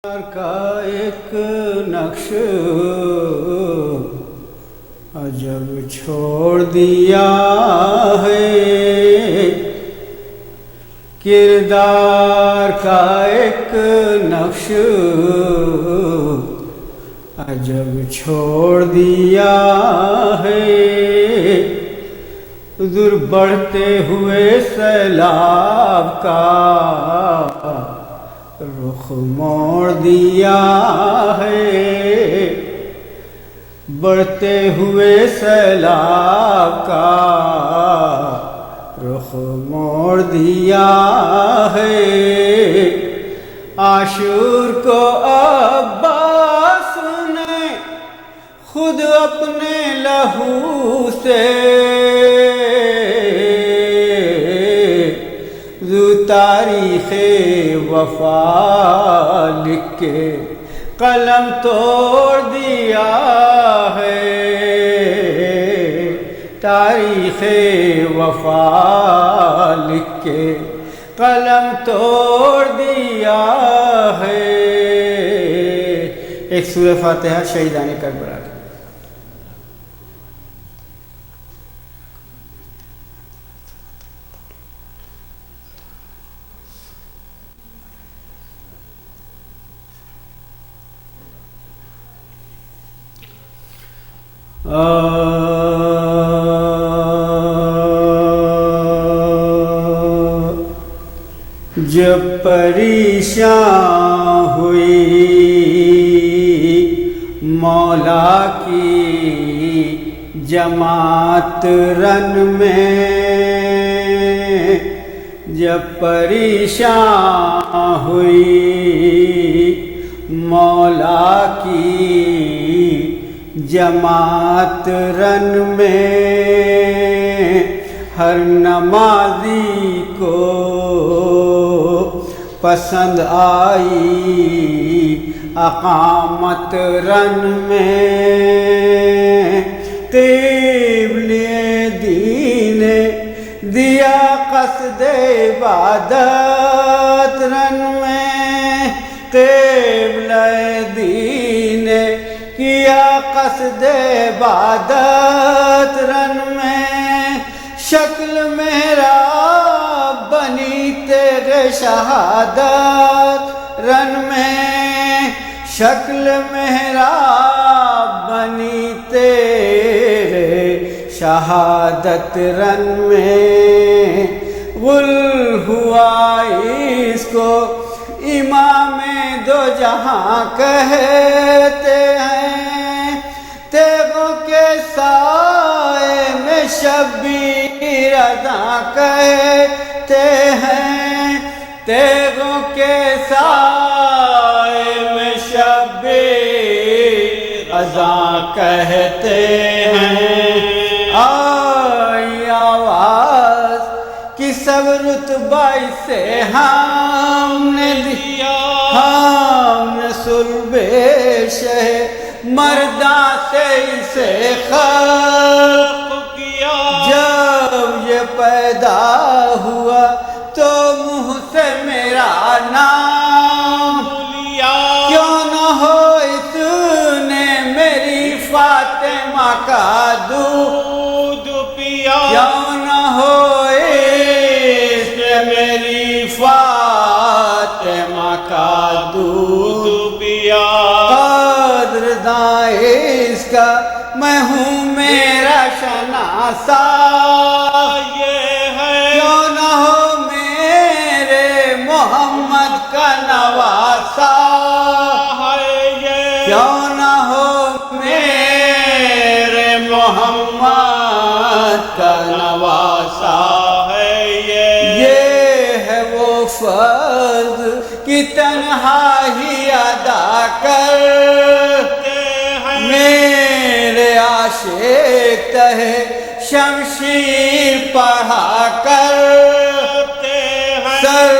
کا ایک نقش عجب چھوڑ دیا ہے، کردار کا ایک نقش عجب چھوڑ دیا ہے، ذر بڑھتے ہوئے سیلاب کا رخ موڑ دیا ہے، بڑھتے ہوئے سیلاب کا رخ موڑ دیا ہے۔ عاشور کو عباس نے خود اپنے لہو سے تاریخ وفا لکھ کے قلم توڑ دیا ہے، تاریخ وفا لکھ کے قلم توڑ دیا ہے۔ ایک سورہ فاتحہ شہیدان کربلا کی۔ جب پریشان ہوئی مولا کی جماعت رن میں، جب پریشان ہوئی مولا کی جماعت رن میں، ہر نمازی کو پسند آئی اقامت رن میں، قبلِ دین دیا قصد عبادت رن میں، قبلِ دین کیا قصد عبادت رن میں، شکل میرا بنی تیرے شہادت رن میں، شکل میرا بنی تیرے شہادت رن میں، غل ہوا اس کو امام دو جہاں کہتے ہیں، تیغوں کے سائے میں شبیر اذاں کہتے ہیں، تیغوں کے سائے میں شبیر اذاں کہتے ہیں، آئی آواز کی سب رتبہ سے ہم نے لیا، ہم نے صلب شہ مرداں سے اسے خلق کیا، جب یہ پیدا ہوا تو منہ سے میرا نام لیا، کیوں نہ ہو اس نے میری فاطمہ کا دودھ پیا، کیوں نہ ہو اس نے میری فاطمہ کا دودھ پیا، اس کا میں ہوں میرا شناسا یہ ہے، کیوں نہ ہو میرے محمد کا نواسا ہے یہ، کیوں نہ ہو میرے محمد کا نواسا ہے یہ ہے وہ فرض کی تنہائی ادا کر میرے عاشق تہ شمشیر پڑھا کرتے ہیں، سر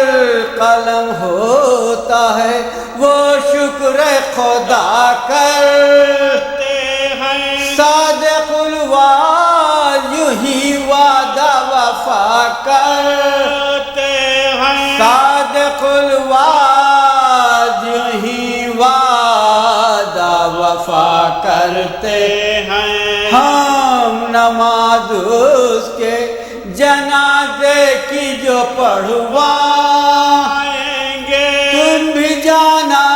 قلم ہوتا ہے وہ شکر خدا کرتے ہیں، صادق الوعد یوں ہی وعدہ وفا کرتے ہیں، صادق الوعد یوں ہی وفا کرتے ہیں ہم نماز اس کے جنازے کی جو پڑھوائیں گے تم بھی جانا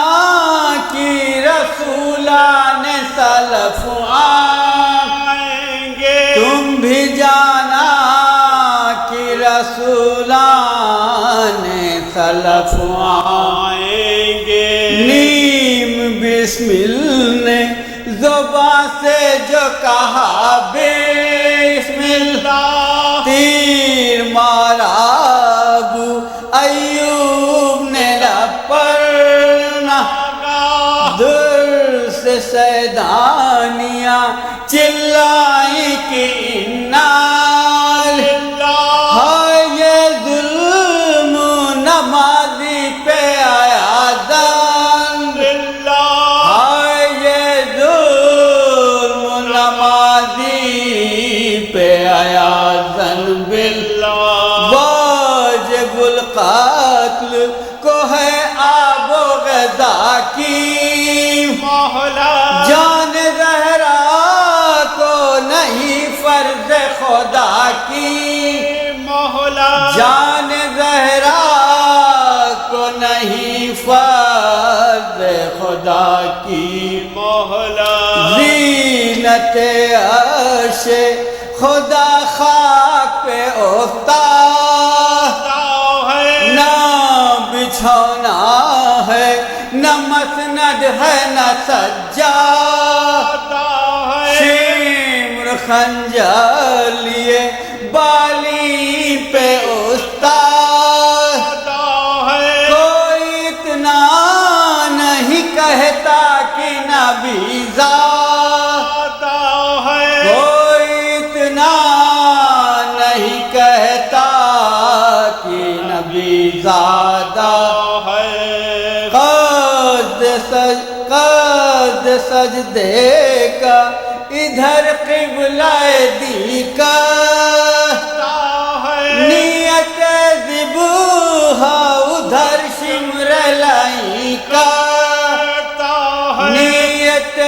کہ رسولان سلف آئیں گے تم بھی جانا کہ رسولان سلف آئیں گے نیم بسمل نے زبان سے جو کہا بسم اللہ تیر مارا ابو ایوب نے لب پر دور سے سیدانیاں چلائی کہ انا للہ یہ ظلم نمازی پہ آیا دن یہ ظلم نمازی پہ آیا دن واجب القتل کو ہے آب و غذا کی مولا جان زہرا کو نہیں فرض خدا کی مولا جان زہرا کو نہیں فرض خدا کی مولا زینت عرش خدا خاک پہ افتاد نہ بچھونا ہے نہ مسند ہے نہ سجاد شمر خنجر لیے بالی پہ استاد کوئی اتنا نہیں کہتا کہ نبی ذات کوئی اتنا نہیں کہتا کہ نبی زادہ قد سجدے کا ادھر قبلہ دی کا نیت ذبوحہ ادھر شمر لائی کا نیت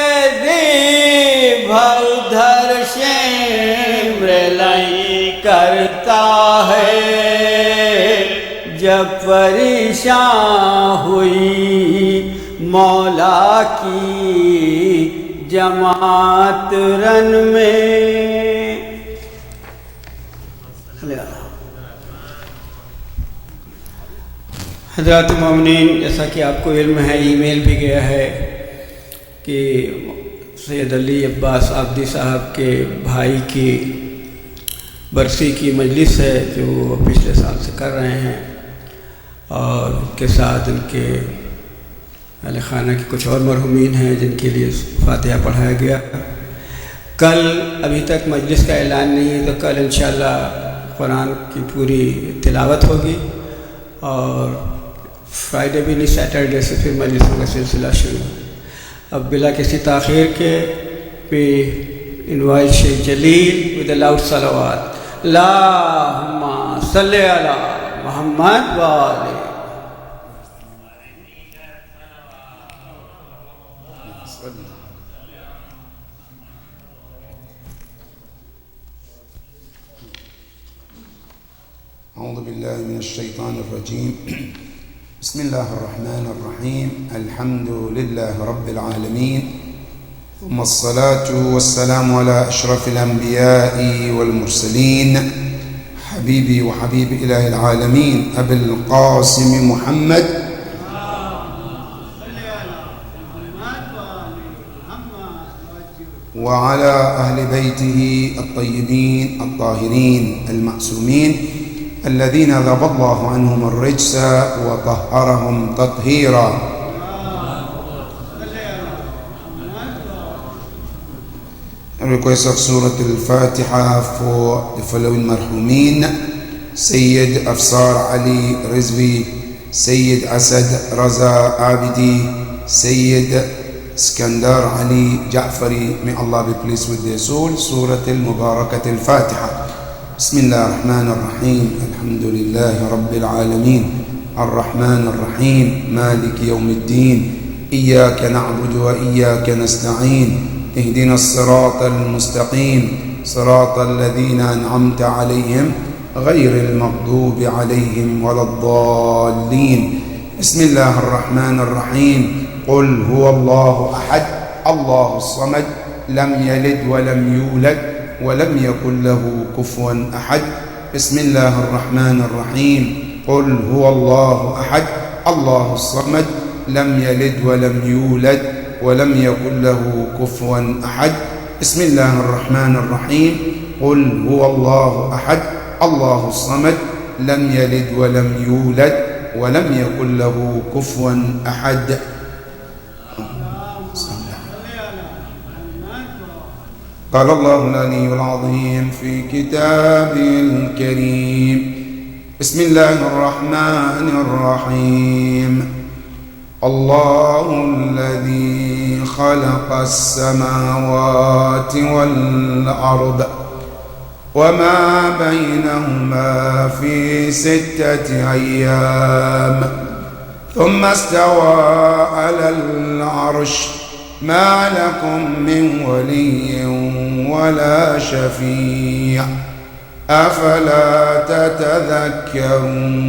ذبوحہ ادھر شمر لائی کرتا ہے جب پریشان ہوئی مولا کی جماعت رن میں حضرات مومنین جیسا کہ آپ کو علم ہے ای میل بھی گیا ہے کہ سید علی عباس عابدی صاحب کے بھائی کی برسی کی مجلس ہے جو وہ پچھلے سال سے کر رہے ہیں اور ان کے ساتھ ان کے اہل خانہ کے کچھ اور مرحومین ہیں جن کے لیے فاتحہ پڑھایا گیا کل ابھی تک مجلس کا اعلان نہیں ہے تو کل انشاءاللہ قرآن کی پوری تلاوت ہوگی اور فرائیڈے بھی نہیں سیٹرڈے سے پھر مجلسوں کا سلسلہ شروع اب بلا کسی تاخیر کے پہ invite Sheikh Jalil with loud صلوات اللہم صلی علی محمد وآلہ أعوذ بالله من الشيطان الرجيم بسم الله الرحمن الرحيم الحمد لله رب العالمين ثم الصلاة والسلام على أشرف الأنبياء والمرسلين حبيبي وحبيب إله العالمين أبي القاسم محمد وعلى أهل بيته الطيبين الطاهرين المعصومين الذين ذهب الله عنهم الرجس وطهرهم تطهيرا. I request of Surah Al-Fatiha for the following marhumin: Sayyid Afsar Ali Rizvi, Sayyid Asad Raza Abidi, Sayyid Skandar Ali Ja'fari. May Allah be pleased with their soul. Surah Al-Mubarakat Al-Fatiha. بسم الله الرحمن الرحيم الحمد لله رب العالمين الرحمن الرحيم مالك يوم الدين إياك نعبد وإياك نستعين اهدنا الصراط المستقيم صراط الذين أنعمت عليهم غير المغضوب عليهم ولا الضالين. بسم الله الرحمن الرحيم. قل هو الله أحد الله الصمد لم يلد ولم يولد ولم يكن له كفوا أحد. بسم الله الرحمن الرحيم. قل هو الله أحد الله الصمد لم يلد ولم يولد ولم يكن له كفوا أحد. بسم الله الرحمن الرحيم. قل هو الله أحد الله الصمد لم يلد ولم يولد ولم يكن له كفوا أحد. قال الله العلي العظيم في كتابه الكريم. بسم الله الرحمن الرحيم. الله الذي خلق السماوات والأرض وما بينهما في 6 أيام ثم استوى على العرش ما لكم من ولي ولا شفيع أفلا تتذكرون.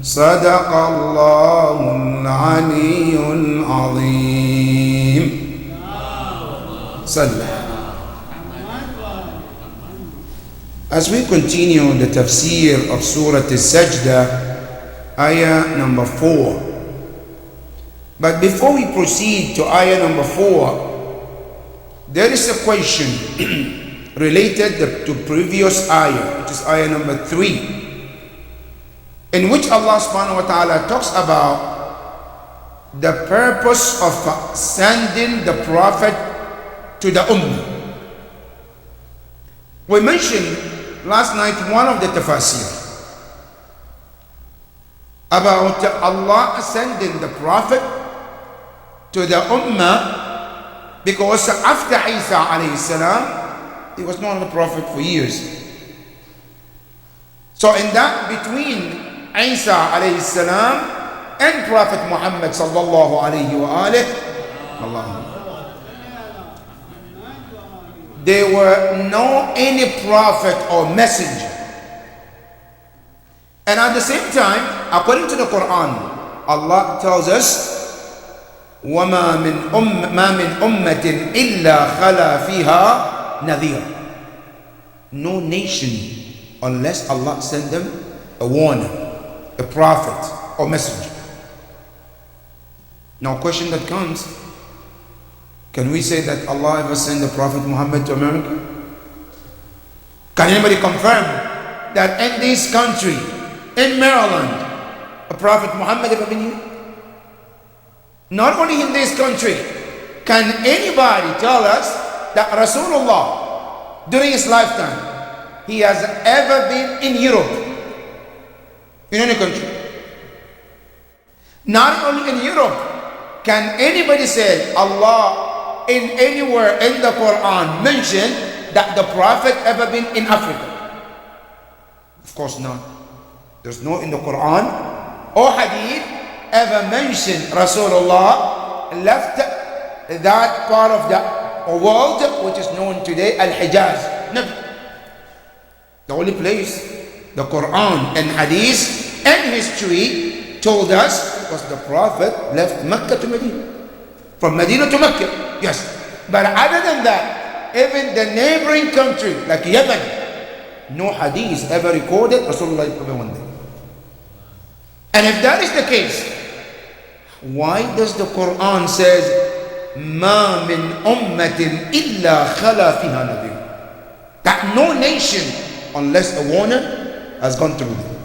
صدق الله العلي العظيم. صلى. As we continue the tafsir of Surah Al-Sajdah, ayah number 4. But before we proceed to ayah number 4, there is a question related to previous ayah, which is ayah number 3, in which Allah subhanahu wa ta'ala talks about the purpose of sending the Prophet to the Ummah. We mentioned last night one of the tafsir about Allah sending the Prophet to the Ummah because after Isa alayhi salam, he was not a prophet for years. So in that between Isa alayhi salam and Prophet Muhammad sallallahu alayhi wa alihi, there were no any prophet or messenger. And at the same time, according to the Quran, Allah tells us, وَمَا مِنْ أُمَّةٍ إِلَّا خَلَى فِيهَا نَذِيرٌ. No nation unless Allah sent them a warner, a prophet or messenger. Now a question that comes, can we say that Allah ever sent the Prophet Muhammad to America? Can anybody confirm that in this country, in Maryland, a Prophet Muhammad ever been here? Not only in this country, can anybody tell us that Rasulullah, during his lifetime, he has ever been in Europe, in any country? Not only in Europe, can anybody say Allah in anywhere in the Quran mention that the Prophet ever been in Africa? Of course not. There's no in the Quran or Hadith ever mentioned Rasulullah left that part of the world which is known today Al-Hijaz. Never. The only place the Quran and Hadith and history told us was the Prophet left Mecca to Medina. From Medina to Mecca, yes. But other than that, even the neighboring country like Yemen, no Hadith ever recorded Rasulullah one day. And if that is the case, why does the Quran says ما من أمة إلا خلا فيها نذير? That no nation unless a warner has gone through them.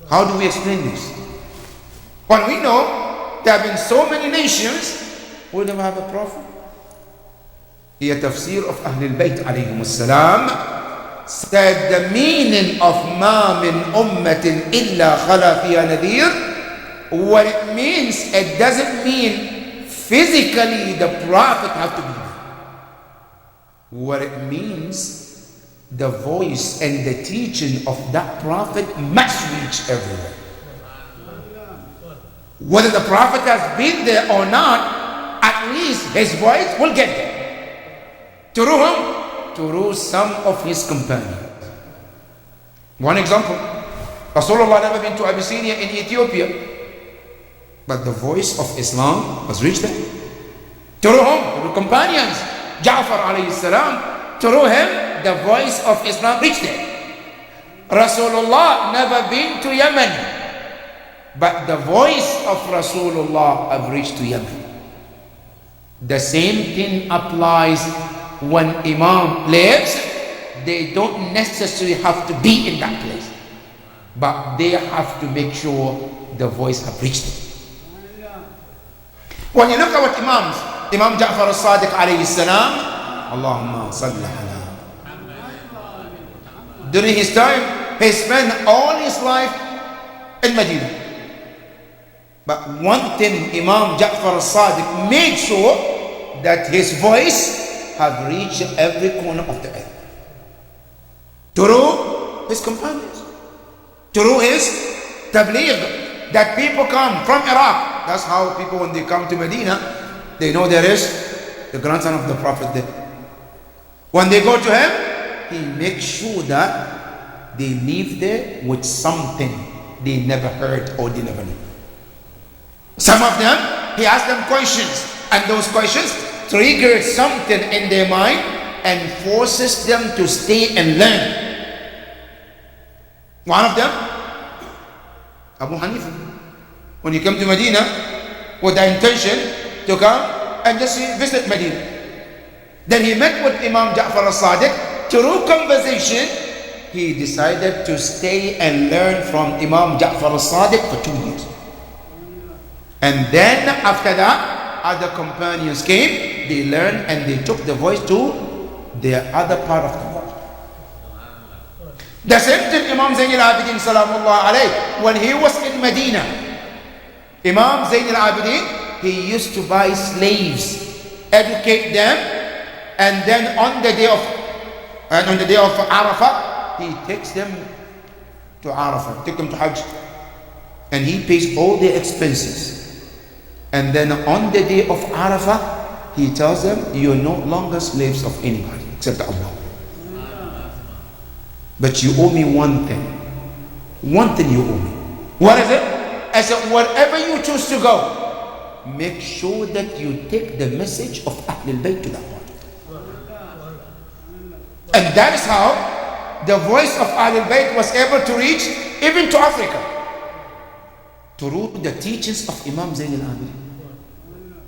How do we explain this? When we know there have been so many nations, we never have a prophet. Here tafsir of Ahlul Bayt alayhim as-salam said the meaning of ما من أمة إلا خلا فيها نذير, what it means, it doesn't mean physically the prophet have to be there. What it means, the voice and the teaching of that prophet must reach everywhere. Whether the Prophet has been there or not, at least his voice will get there. Through whom? Through some of his companions. One example, Rasulullah never been to Abyssinia in Ethiopia, but the voice of Islam was reached there. Through whom? Through companions. Ja'far alayhi salam, through him the voice of Islam reached there. Rasulullah never been to Yemen, but the voice of Rasulullah have reached to Yemen. The same thing applies when Imam lives. They don't necessarily have to be in that place, but they have to make sure the voice have reached them. When you look at what Imams, Imam Ja'far al-Sadiq alayhi salam, Allahumma salli ala. During his time, he spent all his life in Medina. But one thing Imam Ja'far al-Sadiq made sure that his voice have reached every corner of the earth. Through his companions, through his tabligh, that people come from Iraq. That's how people, when they come to Medina, they know there is the grandson of the Prophet there. When they go to him, he makes sure that they leave there with something they never heard or they never knew. Some of them, he asks them questions, and those questions trigger something in their mind and forces them to stay and learn. One of them, Abu Hanifa, when he came to Medina with the intention to come and just visit Medina, then he met with Imam Ja'far al-Sadiq. Through conversation, he decided to stay and learn from Imam Ja'far al-Sadiq for 2 years. And then after that, other companions came, they learned, and they took the voice to their other part of the world. The same thing Imam Zayn al-Abidin salamullah alayh, when he was in Medina, Imam Zayn al-Abidin, he used to buy slaves, educate them, and then on the day of Arafah, he takes them to Arafah, take them to Hajj, and he pays all their expenses. And then on the day of Arafah, he tells them, you are no longer slaves of anybody except Allah. But you owe me one thing. One thing you owe me. What is it? I said, wherever you choose to go, make sure that you take the message of Ahlul Bayt to that one. And that is how the voice of Ahlul Bayt was able to reach even to Africa, through the teachings of Imam Zayn al-Abidin.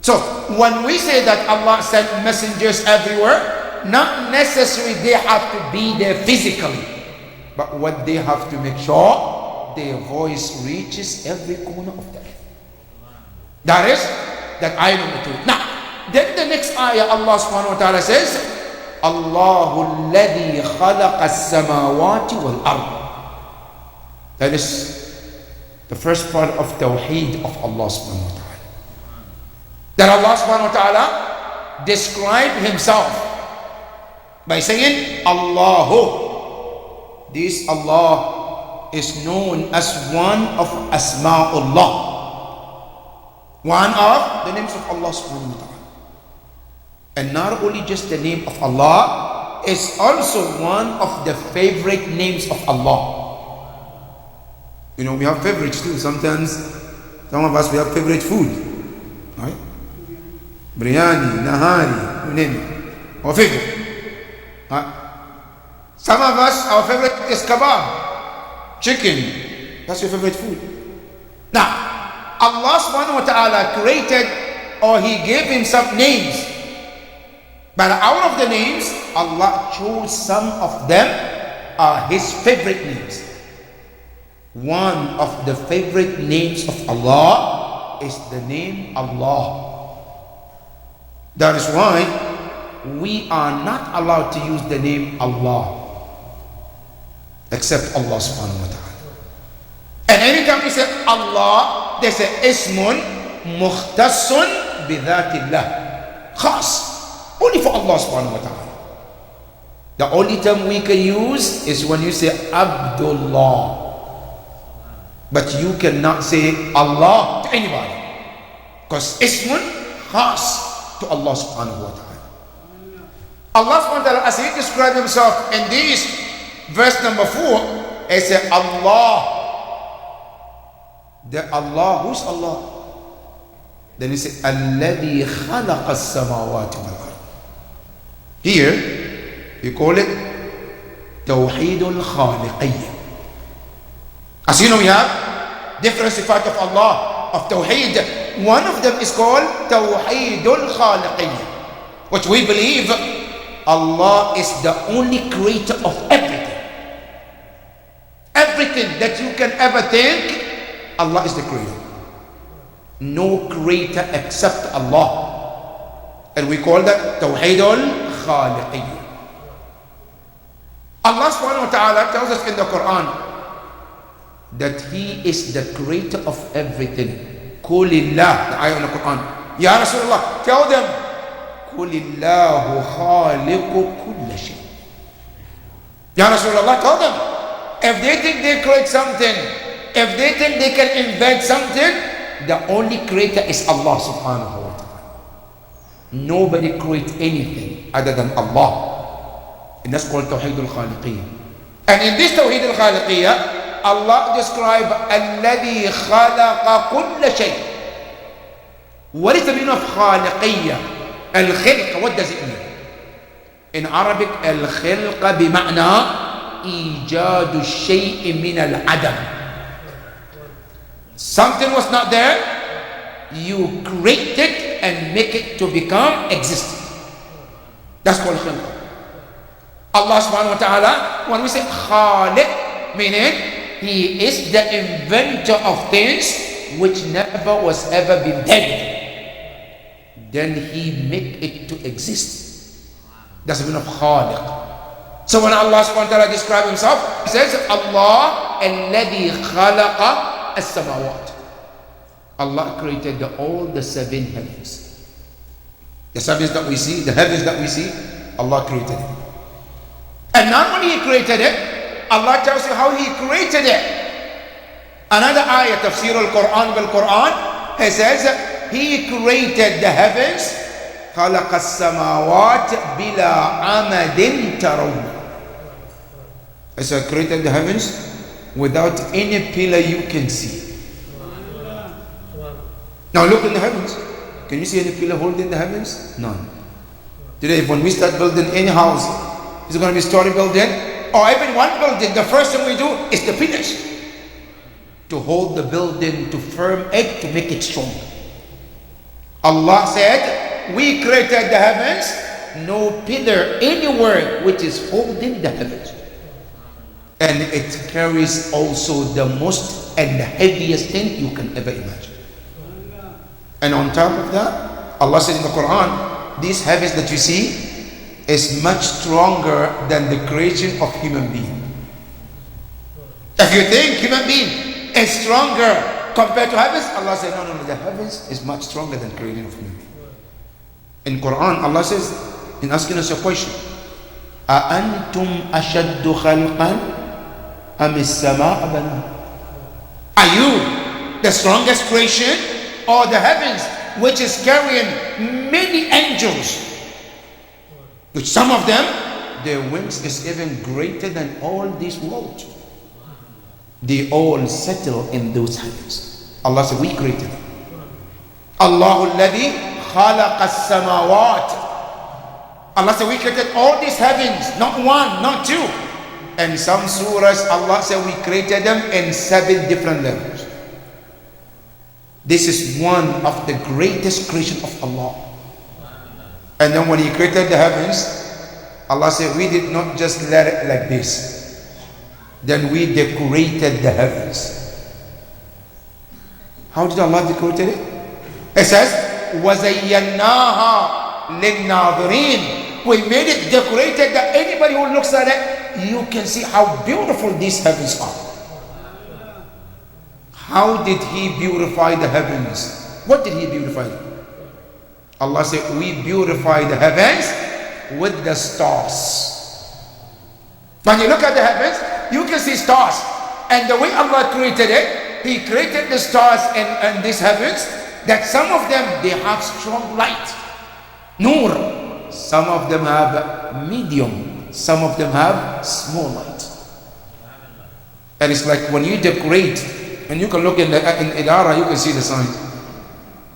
So when we say that Allah sent messengers everywhere, not necessarily they have to be there physically, but what they have to make sure their voice reaches every corner of the earth. That is that I know the truth. Now, then the next ayah, Allah subhanahu wa ta'ala says, Allahu alladhi khalaqa as-samawati wal ard. That is the first part of Tawheed of Allah subhanahu wa ta'ala. That Allah subhanahu wa ta'ala described himself by saying Allahu. This Allah is known as one of Asma'ullah, one of the names of Allah subhanahu wa ta'ala. And not only just the name of Allah, is also one of the favorite names of Allah. You know, we have favorites too. Sometimes, some of us, we have favorite food, right? Biryani, nahari, you name it, our favorite. Right? Some of us, our favorite is kebab, chicken. That's your favorite food. Now, Allah subhanahu wa ta'ala created, or He gave Himself names. But out of the names, Allah chose some of them are His favorite names. One of the favorite names of Allah is the name Allah. That is why we are not allowed to use the name Allah except Allah subhanahu wa ta'ala. And anytime we say Allah, they say ismun mukhtassun bidhatillah, khas, only for Allah subhanahu wa ta'ala. The only term we can use is when you say Abdullah. But you cannot say Allah to anybody, because ismun khas to Allah subhanahu wa ta'ala. Allah subhanahu wa ta'ala, as he described himself in this verse number 4, he said Allah. The Allah, who's Allah? Then he said alladhi khalaqa as-samawati wal ard. Here we call it Tawheedul Khaliqiyyah. As you know, we have different sifat of Allah, of Tawheed. One of them is called Tawheedul Khaliqiyyah, which we believe Allah is the only creator of everything. Everything that you can ever think, Allah is the creator. No creator except Allah. And we call that Tawheedul Khaliqiyyah. Allah subhanahu wa ta'ala tells us in the Quran that He is the creator of everything. Qulillah, the ayah in the Quran. Ya Rasulullah, tell them, Qulillahu khaliqu kulla shay. Ya Rasulullah, tell them, if they think they create something, if they think they can invent something, the only creator is Allah subhanahu wa ta'ala. Nobody creates anything other than Allah. And that's called Tawheedul Khaliqiyyah. And in this Tawheedul Khaliqiyyah, Allah described Alladhi khalaqa kulla shay. What is the meaning of Khaliqiyyah? Al-Khilq, what does it mean? In Arabic, Al-Khilq bima'na Ijadu shay'in min al-adam. Something was not there, you create it and make it to become existing. That's called Khilq. Allah subhanahu wa ta'ala, when we say Khaliq, meaning He is the inventor of things which never was ever been dead. Then He make it to exist. That's the meaning of Khaliq. So when Allah subhanahu wa ta'ala describes Himself, He says, Allah alladhi khalaqa as-samawat. Allah created all the 7 heavens. The heavens that we see, Allah created it. And not only He created it, Allah tells you how He created it. Another ayah, Tafsir al-Quran bil-Quran, He says, He created the heavens, خَلَقَ السَّمَاوَاتِ بِلَا عَمَدٍ تَرَوْنَ. He said, created the heavens without any pillar you can see. Now look in the heavens. Can you see any pillar holding the heavens? None. Today, when we start building any house, is it going to be a story building? Or even one building, the first thing we do is the pillars. To hold the building, to firm it, to make it strong. Allah said, we created the heavens, no pillar anywhere which is holding the heavens. And it carries also the most and the heaviest thing you can ever imagine. And on top of that, Allah said in the Quran, these heavens that you see is much stronger than the creation of human being. If you think human being is stronger compared to heavens, Allah said, no, the heavens is much stronger than creation of human being. In Quran, Allah says, in asking us a question, أَأَنْتُمْ أَشَدُّ خَلْقًا أَمِ السَّمَاءَ بَنَاهَا. Are you the strongest creation, or the heavens, which is carrying many angels, which some of them, their wings is even greater than all these worlds. They all settle in those heavens. Allah said, we created them. Allahu alladhi khalaqa as-samawat. Allah said, we created all these heavens, not one, not two. And some surahs, Allah said, we created them in 7 different levels. This is one of the greatest creation of Allah. And then when He created the heavens, Allah said, we did not just let it like this. Then we decorated the heavens. How did Allah decorate it? It says, وَزَيَّنَّاهَا لِلنَّاظِرِينَ. We made it decorated that anybody who looks at it, you can see how beautiful these heavens are. How did He beautify the heavens? What did He beautify them? Allah said, we beautify the heavens with the stars. When you look at the heavens, you can see stars. And the way Allah created it, He created the stars and these heavens, that some of them, they have strong light, nur. Some of them have medium. Some of them have small light. And it's like when you decorate, and you can look in Idara, you can see the sign.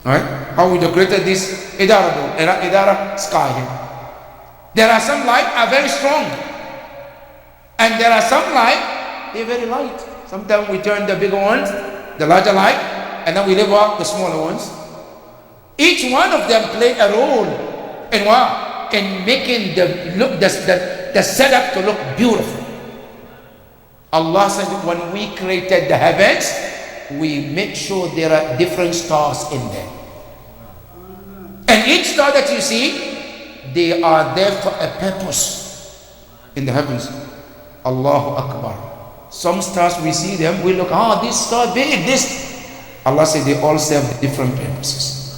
Alright? How we decorated this Idara sky here. There are some light are very strong. And there are some light, they're very light. Sometimes we turn the bigger ones, the larger light, and then we leave out the smaller ones. Each one of them play a role in what? In making the setup to look beautiful. Allah said when we created the heavens, we make sure there are different stars in there. And each star that you see, they are there for a purpose in the heavens. Allahu Akbar. Some stars we see them, we look, this star big, this. Allah said they all serve different purposes.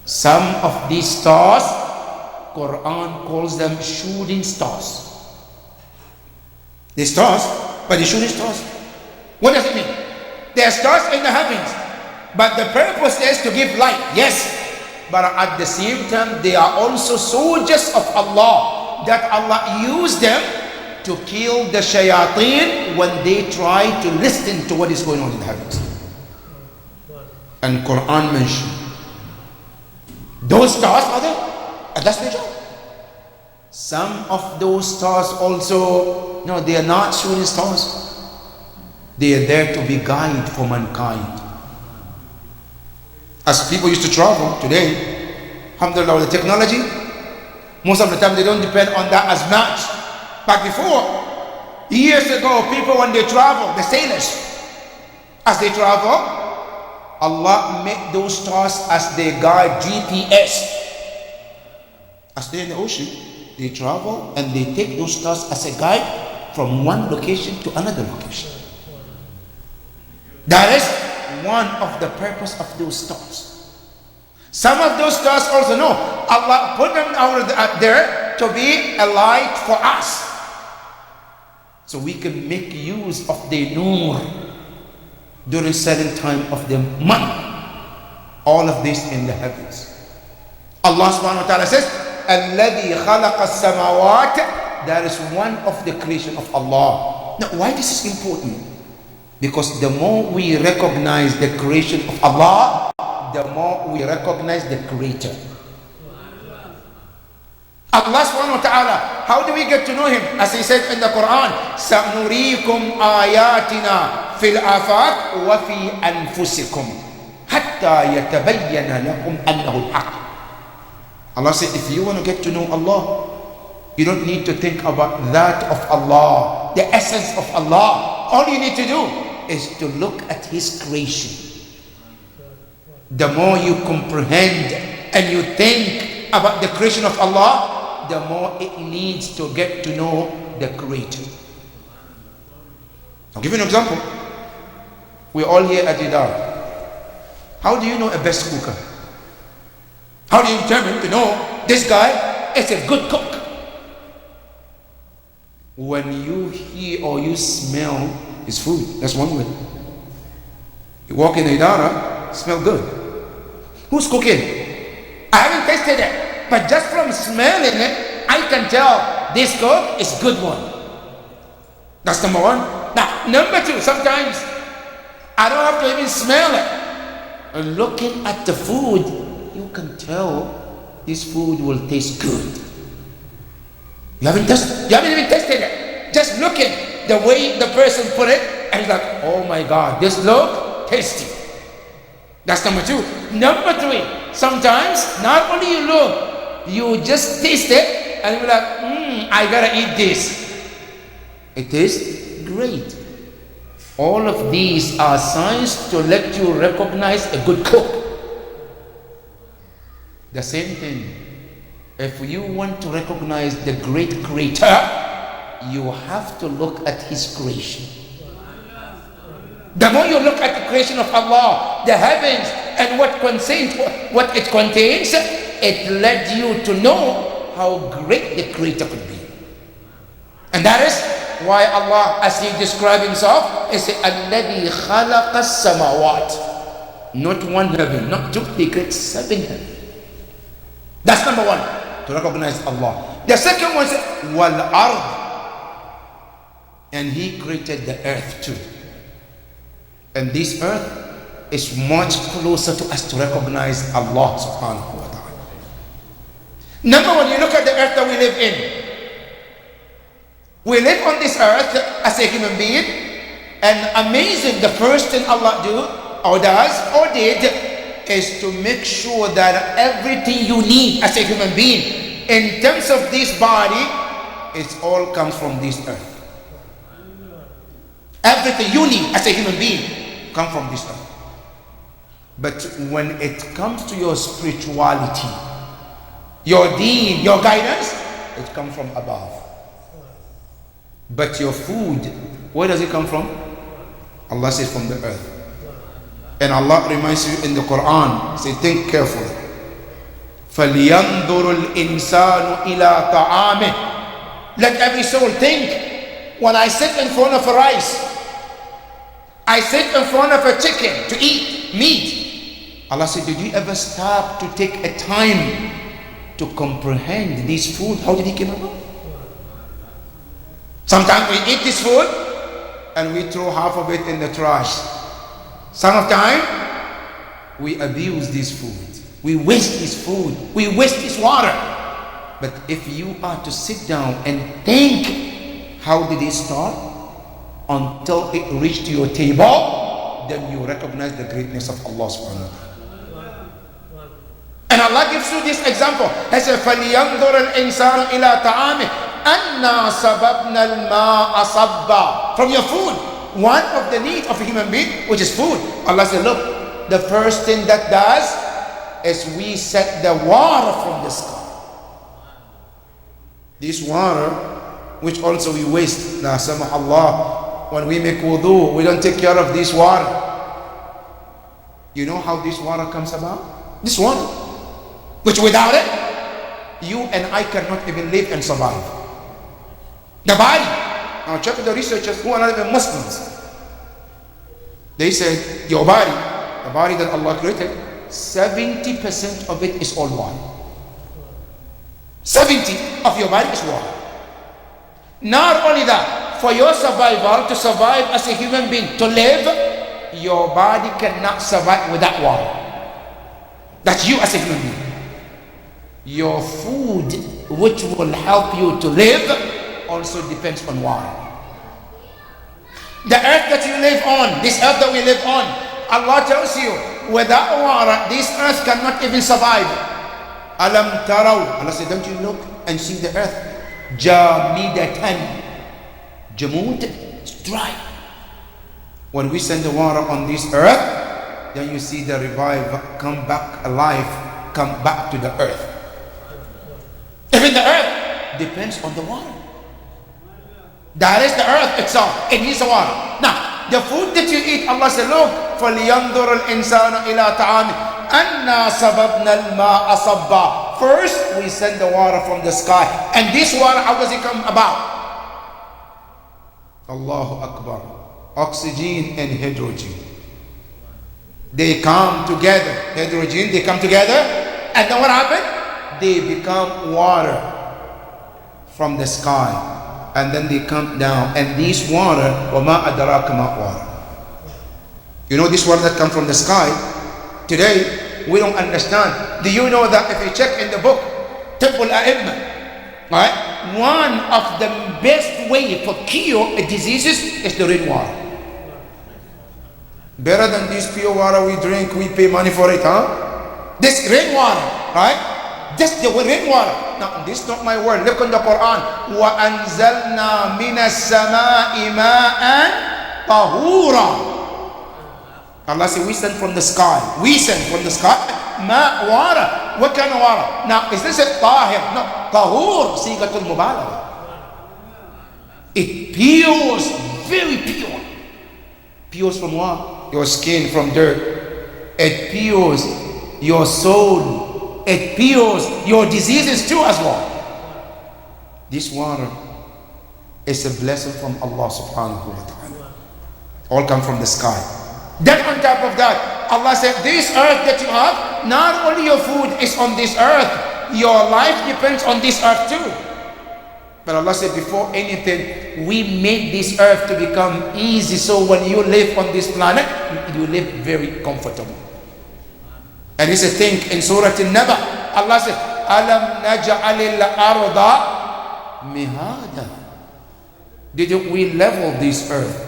Some of these stars, Quran calls them shooting stars. They're stars, but they're shooting stars. What does it mean? They are stars in the heavens, but the purpose is to give light, yes. But at the same time, they are also soldiers of Allah, that Allah used them to kill the shayateen when they try to listen to what is going on in the heavens. And Quran mentioned those stars are there, and that's their job. Some of those stars also, no, they are not shooting stars. They are there to be guide for mankind. As people used to travel today, alhamdulillah, with the technology, most of the time they don't depend on that as much. But before, years ago, people when they travel, the sailors, as they travel, Allah made those stars as their guide, GPS. As they're in the ocean, they travel and they take those stars as a guide from one location to another location. That is one of the purpose of those stars. Some of those stars also know Allah put them out there to be a light for us, so we can make use of the nur during certain time of the month. All of this in the heavens. Allah subhanahu wa ta'ala says, الَّذِي خَلَقَ السَّمَاوَاتِ. That is one of the creation of Allah. Now, why this is important? Because the more we recognize the creation of Allah, the more we recognize the Creator. Allah subhanahu wa ta'ala, how do we get to know Him? As He said in the Quran, سَنُرِيكُمْ آيَاتِنَا فِي الْآفَاقِ وَفِي أَنفُسِكُمْ حَتَّى يَتَبَيَّنَ لَكُمْ أَنَّهُ الْحَقِّ. Allah said, if you want to get to know Allah, you don't need to think about that of Allah, the essence of Allah. All you need to do is to look at His creation. The more you comprehend and you think about the creation of Allah, the more it needs to get to know the Creator. I'll give you an example. We're all here at Idar. How do you know a best cooker? How do you determine to know this guy is a good cook? When you hear or you smell his food, that's one way. You walk in the Idara, smell good. Who's cooking? I haven't tasted it, but just from smelling it, I can tell this cook is good one. That's number one. Now, number two, sometimes I don't have to even smell it. And looking at the food, you can tell this food will taste good. You haven't even tasted it. Just looking the way the person put it, and it's like, oh my God, this look tasty. That's number two. Number three, sometimes not only you look, you just taste it, and you're like, I gotta eat this. It tastes great. All of these are signs to let you recognize a good cook. The same thing, if you want to recognize the great Creator, you have to look at His creation. The more you look at the creation of Allah, the heavens and what it contains, it led you to know how great the Creator could be. And that is why Allah, as He described Himself, He said, الَّذِي خَلَقَ السَّمَاوَاتِ. Not one heaven, not two, He created 7 heavens. That's number one, to recognize Allah. The second one is وَالْأَرْضِ. And He created the earth too. And this earth is much closer to us to recognize Allah subhanahu wa ta'ala. Number one, you look at the earth that we live in. We live on this earth as a human being, and amazing, the first thing Allah does or did is to make sure that everything you need as a human being in terms of this body, it all comes from this earth. Everything you need as a human being comes from this earth. But when it comes to your spirituality, your deen, your guidance, it comes from above. But your food, where does it come from? Allah says from the earth. And Allah reminds you in the Quran, say, think carefully. فَلْيَنْظُرُ الْإِنسَانُ إِلَىٰ طَعَامِهِ. Let every soul think. When I sit in front of a rice, I sit in front of a chicken to eat meat. Allah said, did you ever stop to take a time to comprehend this food? How did it come about? Sometimes we eat this food and we throw half of it in the trash. Some of the time we abuse this food. We waste this food. We waste this water. But if you are to sit down and think, how did it start until it reached your table, then you recognize the greatness of Allah subhanahu wa ta'ala. And Allah gives you this example. He said, فَلْيَنْظُرَ الْإِنسَانُ إِلَىٰ طَعَامِهِ أَنَّا صَبَبْنَا الْمَاءَ صَبًّا. From your food, one of the needs of a human being, which is food. Allah said, look, the first thing that does is we set the water from the sky. This water, which also we waste. Now, Allah, when we make wudu, we don't take care of this water. You know how this water comes about? This water, which without it, you and I cannot even live and survive. The body. Now check the researchers who are not even Muslims. They said your body, the body that Allah created, 70% of it is all water. 70 of your body is water. Not only that, for your survival, to survive as a human being, to live, your body cannot survive without water. That's you as a human being. Your food, which will help you to live, also depends on water. The earth that you live on, this earth that we live on, Allah tells you, without water, this earth cannot even survive. Alam taraw. Allah said, don't you look and see the earth? Jamidatan. Jamud, it's dry. When we send the water on this earth, then you see the revive come back alive, come back to the earth. Even the earth depends on the water. That is the earth itself. It needs the water. Now, the food that you eat, Allah said, look, فَلْيَنْظُرُ الْإِنسَانُ إِلَىٰ طَعَامِهِ أَنَّا صَبَبْنَا الْمَاءَ صَبًّا. First, we send the water from the sky. And this water, how does it come about? Allahu Akbar. Oxygen and hydrogen. They come together. Hydrogen, they come together. And then what happened? They become water from the sky. And then they come down. And this water, وَمَا أَدْرَاكَ مَا water. You know this water that comes from the sky? Today, we don't understand. Do you know that if you check in the book, Tibbul A'imma, right? One of the best way for cure diseases is the rainwater. Better than this pure water we drink, we pay money for it, huh? This rainwater, right? Just the rainwater. Now, this is not my word. Look in the Quran. وَأَنزَلْنَا مِنَ السَّمَاءِ مَاءً طَهُورًا. Allah said, we send from the sky. We send from the sky water. What kind of water? Now, is this a tahir? No. Tahur, sigatul mubalagha. It pures, very pure. Pures from what? Your skin, from dirt. It pures your soul. It pures your diseases too as well. This water It's a blessing from Allah subhanahu wa ta'ala. All come from the sky. Then on top of that, Allah said, this earth that you have, not only your food is on this earth, your life depends on this earth too. But Allah said, before anything, we made this earth to become easy, so when you live on this planet, you live very comfortable. And it's a thing in Surah An-Naba, Allah said, Alam naj'alil arda mihada. Didn't we level this earth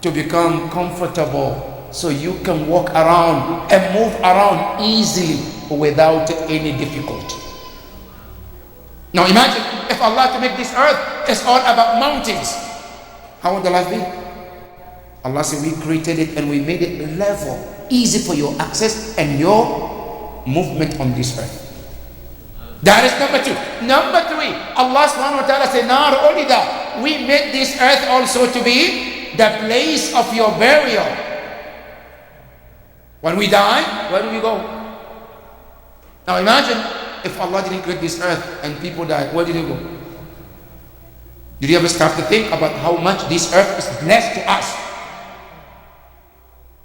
to become comfortable so you can walk around and move around easily without any difficulty? Now imagine if Allah to make this earth is all about mountains, how would the life be? Allah said, we created it and we made it level, easy for your access and your movement on this earth. That is number two. Number three, Allah subhanahu wa ta'ala said, not only that, we made this earth also to be the place of your burial. When we die, where do we go? Now imagine if Allah didn't create this earth and people died, where did they go? Did you ever start to think about how much this earth is blessed to us?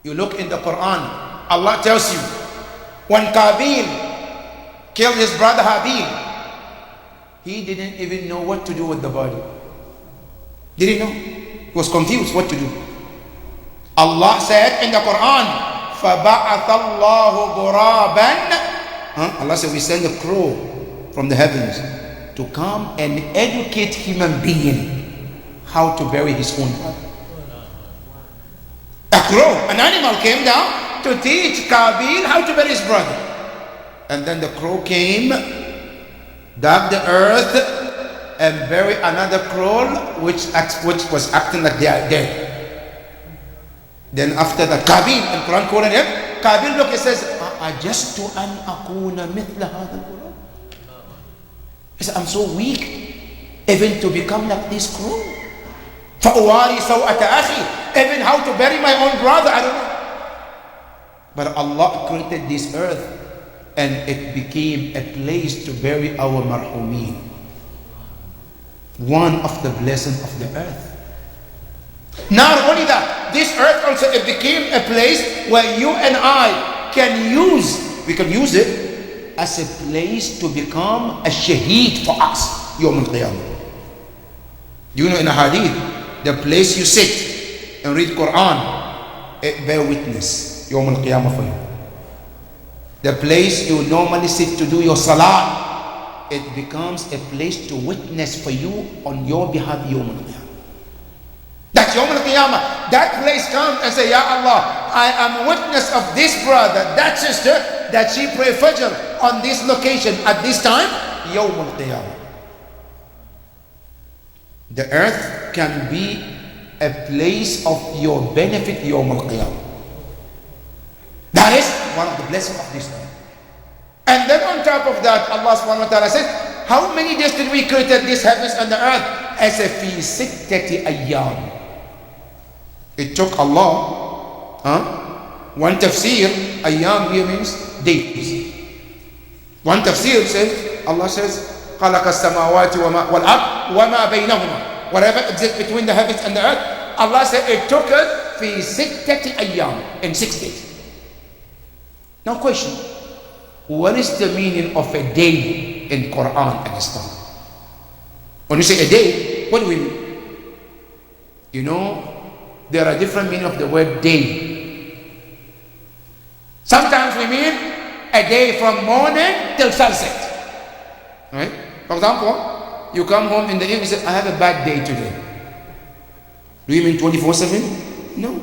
You look in the Quran, Allah tells you, when Qabil killed his brother Habil, he didn't even know what to do with the body. Did he know? He was confused what to do. Allah said in the Quran, فَبَعَثَ اللَّهُ غُرَابًا. Allah said, we send a crow from the heavens to come and educate human being how to bury his own brother. A crow, an animal, came down to teach Qabil how to bury his brother. And then the crow came, dug the earth, and buried another crow which was acting like they are dead. Then after that, Qabil, and Quran quoted him, Qabil look, he says, أَجَسْتُ أَنْ أَكُونَ مِثْلَ هَذَا الْقُرَانِ. He said, I'm so weak even to become like this crow. فَأُوَارِي سَوْءَةَ أَخِي. Even how to bury my own brother, I don't know. But Allah created this earth and it became a place to bury our marhumin. One of the blessings of the earth. Not only that, this earth also, it became a place where you and I can use, we can use it as a place to become a shaheed for us, Yawm al-Qiyamah. You know, in a hadith, the place you sit and read Quran, it bear witness, Yawm al-Qiyamah for you. The place you normally sit to do your salah, it becomes a place to witness for you on your behalf, Yawm al-Qiyamah. That Yawm al-Qiyamah, that place comes and say, Ya Allah, I am witness of this brother, that sister, that she pray Fajr on this location at this time, Yawm al-Qiyamah. The earth can be a place of your benefit, Yawm al-Qiyamah. That is one of the blessings of this earth. And then on top of that, Allah subhanahu wa ta'ala says, how many days did we create these heavens and the earth? As a fi sittati ayyam. It took Allah, one tafsir, ayyam here means days. One tafsir says, Allah says, خَلَقَ السَّمَاوَاتِ وَالْأَرْضِ وَمَا بَيْنَهُمَا. Whatever exists between the heavens and the earth, Allah said it took us fi sittati ayyam, in 6 days. Now question, what is the meaning of a day in Quran and Islam? When you say a day, what do we mean? You know, there are different meanings of the word day. Sometimes we mean a day from morning till sunset. Right? For example, you come home in the evening and say, I have a bad day today. Do you mean 24/7? No.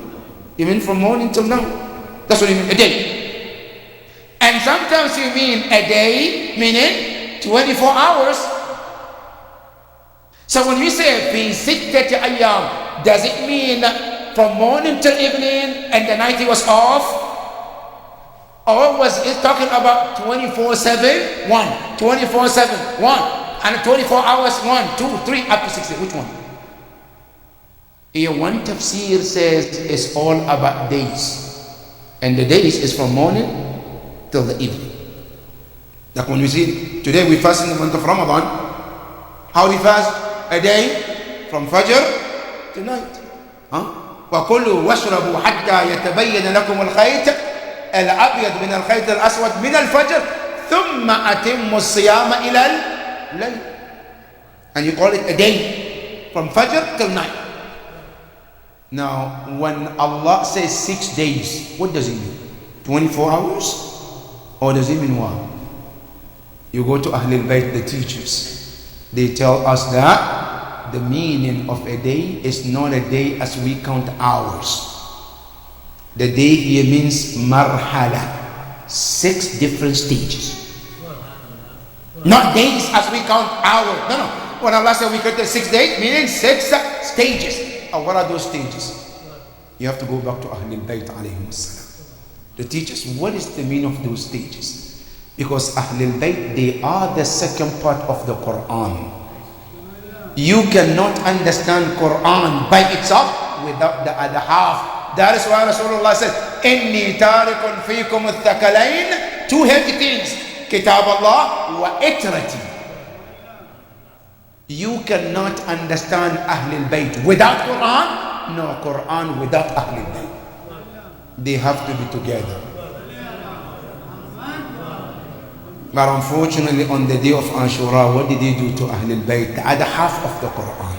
You mean from morning till now. That's what you mean, a day. And sometimes you mean a day, meaning 24 hours. So when we say fi sittati ayyam, does it mean from morning till evening and the night it was off? Or was it talking about 24/7? 1, 24/7, 1, and 24 hours, 1, 2, 3, up to 60. Which one? Here one tafsir says it's all about days. And the days is from morning till the evening. Like when we see, today we fast in the month of Ramadan. How we fast? A day from Fajr to night. وكلوا واشربوا حتى يتبين لكم الخيط الأبيض من الخيط الأسود من الفجر ثم أتموا الصيام إلى الليل. And you call it a day from Fajr till night. Now, when Allah says 6 days, what does it mean? 24 hours? Or does it mean what? You go to Ahlul Bayt, the teachers, they tell us that the meaning of a day is not a day as we count hours. The day here means marhala, 6 different stages. Not days as we count hours. No, no. When Allah said we counted 6 days, meaning 6 stages. And what are those stages? You have to go back to Ahlul Bayt alayhim salam. The teachers, what is the meaning of those stages? Because Ahlul Bayt, they are the second part of the Quran. You cannot understand Quran by itself without the other half. That is why Rasulullah said, Inni tarikun fikum al-thakalain, 2 heavy things, Kitab Allah wa itrati. You cannot understand Ahlul Bayt without Quran, no Quran without Ahlul Bayt. They have to be together. But unfortunately, on the day of Ashura, what did they do to Ahlul Bayt? The other half of the Quran.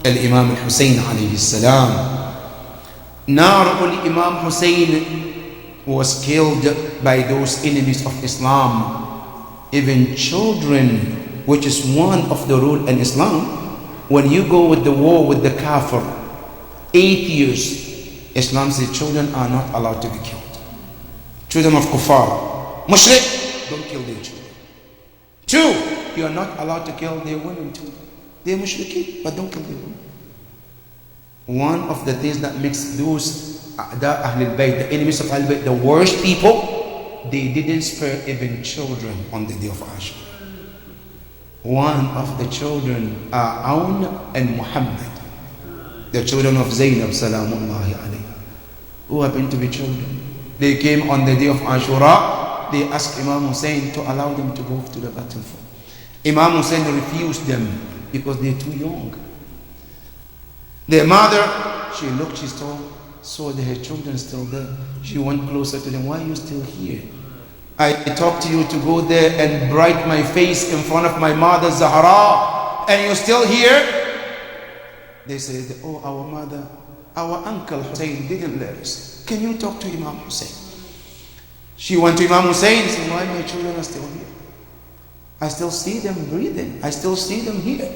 Al-Imam al-Hussein alayhi salam. Now, Imam Hussein was killed by those enemies of Islam. Even children, which is one of the rule in Islam, when you go with the war with the kafir, 8 years, Islam says children are not allowed to be killed. Children of kuffar, mushrik, don't kill their children. 2, you are not allowed to kill their women too. They are mushrikeen, but don't kill their women. One of the things that makes those Ahlul Bayt, the enemies of Ahlul Bayt, the worst people, they didn't spare even children on the day of Ashura. One of the children are Aun and Muhammad, the children of Zainab salamullahi alayha, who happened to be children. They came on the day of Ashura. They asked Imam Hussein to allow them to go to the battlefield. Imam Hussein refused them because they're too young. Their mother, she looked, she saw her children still there. She went closer to them. Why are you still here? I talked to you to go there and bright my face in front of my mother Zahra, and you're still here? They said, oh, our mother, our uncle Hussein didn't let us. Can you talk to Imam Hussein? She went to Imam Hussein and said, why my children are still here? I still see them breathing. I still see them here.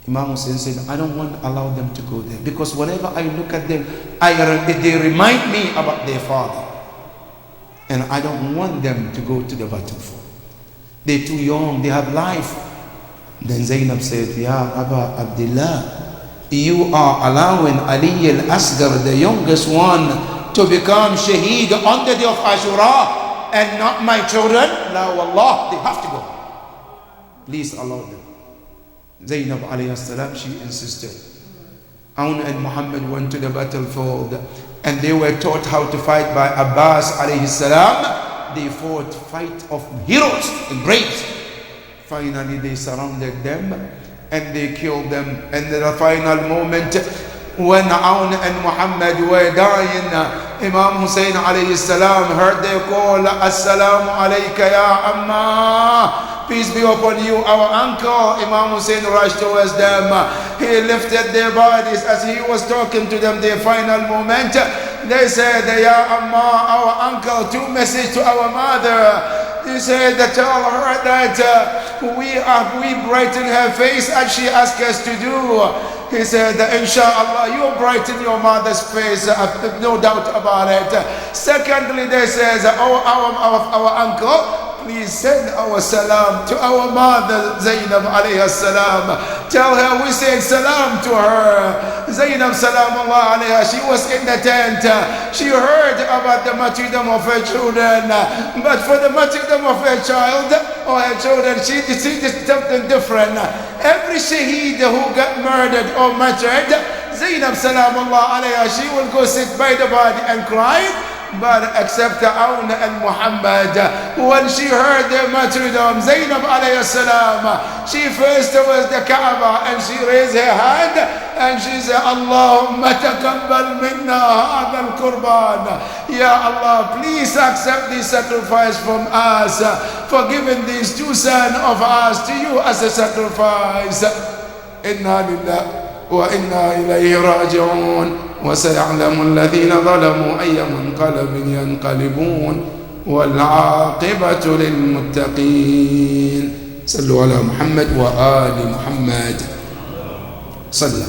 Imam Hussein said, I don't want to allow them to go there, because whenever I look at them, they remind me about their father. And I don't want them to go to the battlefield. They're too young, they have life. Then Zainab said, Ya Aba Abdullah, you are allowing Ali al-Asghar, the youngest one, to become shaheed on the day of Ashura, and not my children? La wallah, they have to go. Please allow them. Zainab alayhi salam, she insisted. Aun and Muhammad went to the battlefield, and they were taught how to fight by Abbas alayhi salam. They fought fight of heroes and braves. Finally, they surrounded them and they killed them. And in the final moment, when Aun and Muhammad were dying, Imam Hussein alayhi salam heard their call, Assalamu alayka ya Amma. Peace be upon you, our uncle. Imam Hussein rushed towards them. He lifted their bodies as he was talking to them. Their final moment, they said, Ya Amma, our uncle, 2 messages to our mother. He said, tell her that we brighten her face as she asked us to do. He said, Inshallah, you brighten your mother's face, no doubt about it. Secondly, they said, our uncle, please send our salam to our mother Zainab alayhi salam. Tell her we said salam to her. Zainab salamullah alayha, she was in the tent. She heard about the martyrdom of her children, but for the martyrdom of her child or her children, she did something different. Every shaheed who got murdered or martyred, Zainab salamullah alayha, she will go sit by the body and cry. but accept Aun al-Muhammad. When she heard the martyrdom, Zainab alayhi salam, she faced towards the Kaaba and she raised her hand and she said, Allahumma taqabbal minna hadha al-qurban. Ya Allah, please accept this sacrifice from us for giving these two sons of us to you as a sacrifice. Inna lillahi wa inna ilayhi raji'un. وسيعلم الذين ظلموا أي منقلب ينقلبون والعاقبة للمتقين. صلوا على محمد وآل محمد. صلى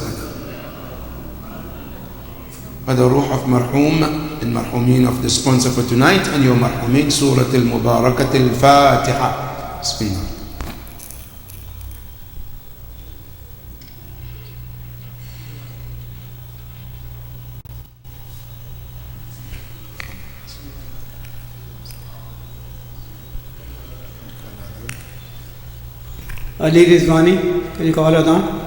هذا روح of مرحوم المرحومين of the sponsor for tonight and your مرحومين سورة المباركة الفاتحة. بسم الله. Ali Rizwani, can you call her down?